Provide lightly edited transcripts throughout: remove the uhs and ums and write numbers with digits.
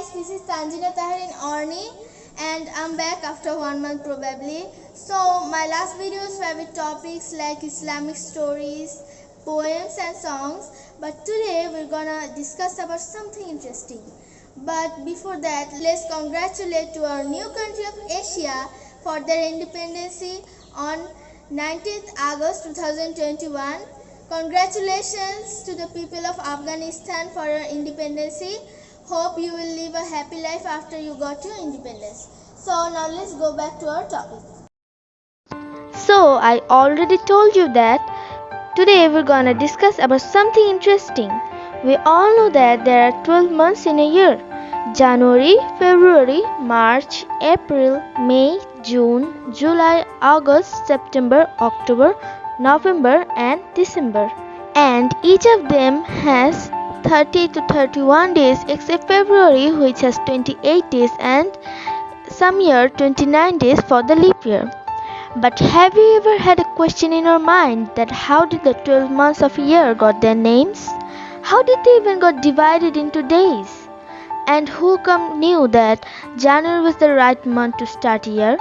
guys, this is Tanzina Tahrin and I'm back after 1 month probably. So my last videos were with topics like Islamic stories, poems and songs, but today we're gonna discuss about something interesting. But before that, let's congratulate to our new country of Asia for their independence on 19th August 2021. Congratulations to the people of Afghanistan for your independence. Hope you will live a happy life after you got your independence. So now let's go back to our topic. So I already told you that today we're gonna discuss about something interesting. We all know that there are 12 months in a year. January, February, March, April, May, June, July, August, September, October, November and December. And each of them has 30 to 31 days except February, which has 28 days, and some year 29 days for the leap year. But have you ever had a question in your mind that how did the 12 months of a year got their names? How did they even got divided into days? And who knew that January was the right month to start a year?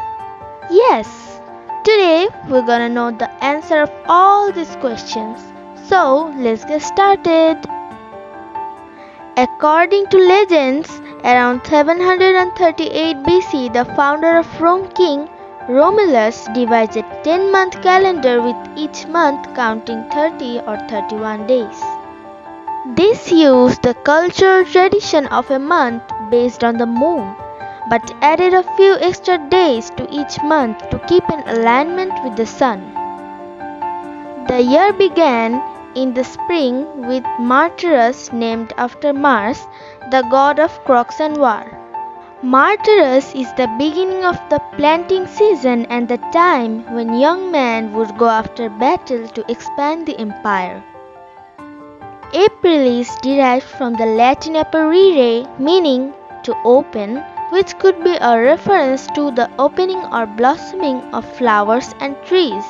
Yes, today we're gonna know the answer of all these questions. So let's get started. According to legends, around 738 BC, the founder of Rome, King Romulus, devised a 10-month calendar with each month counting 30 or 31 days. This used the cultural tradition of a month based on the moon, but added a few extra days to each month to keep in alignment with the sun. The year began in the spring with Martyrus, named after Mars, the god of crops and war. Martyrus is the beginning of the planting season and the time when young men would go after battle to expand the empire. April is derived from the Latin aperire, meaning to open, which could be a reference to the opening or blossoming of flowers and trees.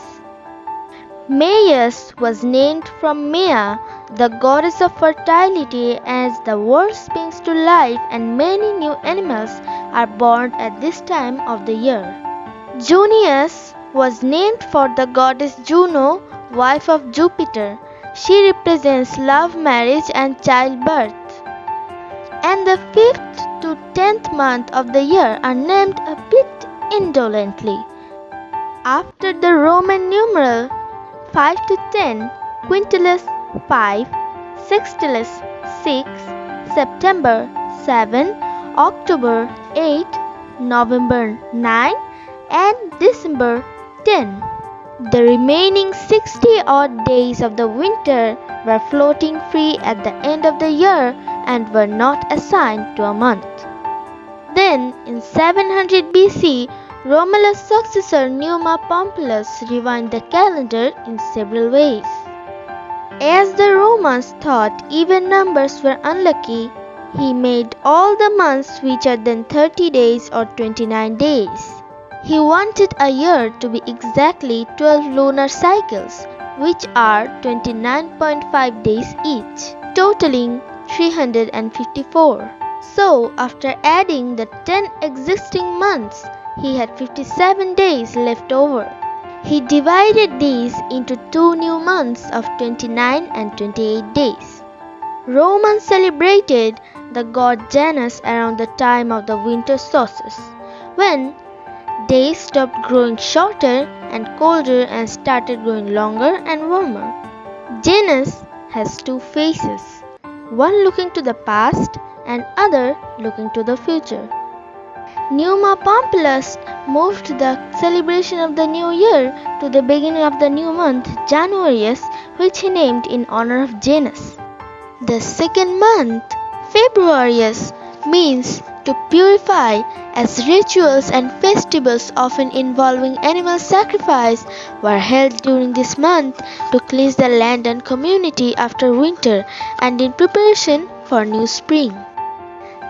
Maius was named from Maia, the goddess of fertility, as the world springs to life and many new animals are born at this time of the year. Junius was named for the goddess Juno, wife of Jupiter. She represents love, marriage and childbirth. And the 5th to 10th month of the year are named a bit indolently. After the Roman numeral 5 to 10, Quintilis 5, Sextilis 6, September 7, October 8, November 9 and December 10. The remaining 60 odd days of the winter were floating free at the end of the year and were not assigned to a month. Then, in 700 BC, Romulus' successor Numa Pompilius refined the calendar in several ways. As the Romans thought even numbers were unlucky, he made all the months richer than 30 days or 29 days. He wanted a year to be exactly 12 lunar cycles, which are 29.5 days each, totaling 354. So, after adding the 10 existing months, he had 57 days left over. He divided these into 2 new months of 29 and 28 days. Romans celebrated the god Janus around the time of the winter solstice, when days stopped growing shorter and colder and started growing longer and warmer. Janus has 2 faces, one looking to the past and other looking to the future. Numa Pompilius moved the celebration of the new year to the beginning of the new month, Januarius, which he named in honor of Janus. The second month, Februarius, means to purify, as rituals and festivals often involving animal sacrifice were held during this month to cleanse the land and community after winter and in preparation for new spring.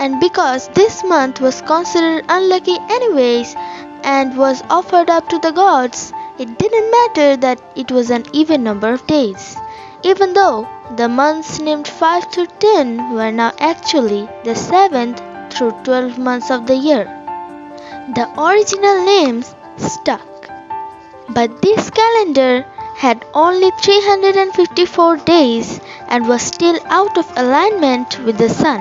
And because this month was considered unlucky anyways and was offered up to the gods, it didn't matter that it was an even number of days, even though the months named 5 through 10 were now actually the 7th through 12 months of the year. The original names stuck. But this calendar had only 354 days and was still out of alignment with the sun.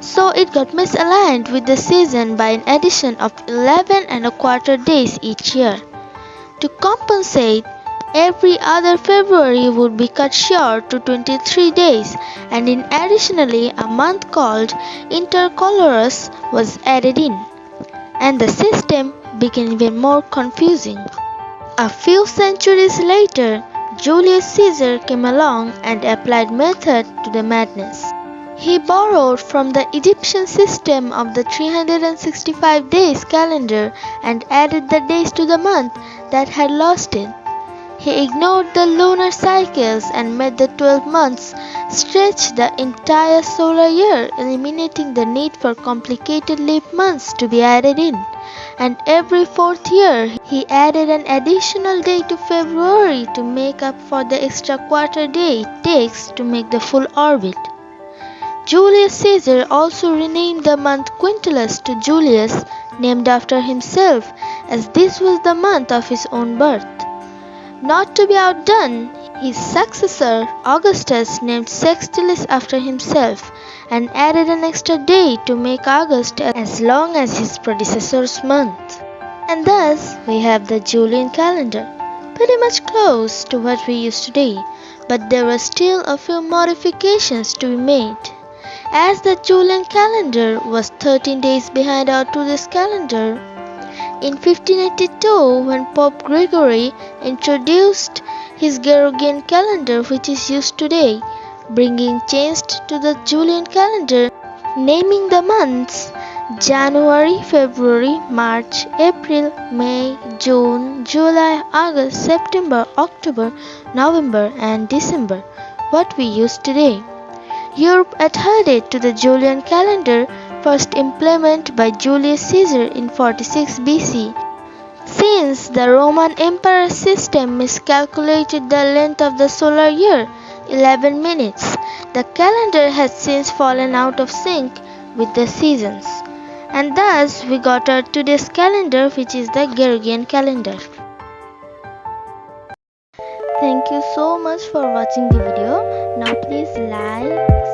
So it got misaligned with the season by an addition of 11 and a quarter days each year. To compensate, every other February would be cut short to 23 days, and additionally a month called intercalorous was added in, and the system became even more confusing. A few centuries later, Julius Caesar came along and applied method to the madness. He borrowed from the Egyptian system of the 365 days calendar and added the days to the month that had lost it. He ignored the lunar cycles and made the 12 months stretch the entire solar year, eliminating the need for complicated leap months to be added in. And every fourth year, he added an additional day to February to make up for the extra quarter day it takes to make the full orbit. Julius Caesar also renamed the month Quintilis to Julius, named after himself, as this was the month of his own birth. Not to be outdone, his successor Augustus named Sextilis after himself and added an extra day to make August as long as his predecessor's month. And thus we have the Julian calendar, pretty much close to what we use today, but there were still a few modifications to be made. As the Julian calendar was 13 days behind our Tudor calendar, in 1582, when Pope Gregory introduced his Gregorian calendar, which is used today, bringing change to the Julian calendar, naming the months January, February, March, April, May, June, July, August, September, October, November, and December, what we use today. Europe adhered to the Julian calendar, first implemented by Julius Caesar in 46 BC. Since the Roman Emperor system miscalculated the length of the solar year, 11 minutes, the calendar has since fallen out of sync with the seasons. And thus we got our today's calendar, which is the Gregorian calendar. Thank you so much for watching the video. Now please like,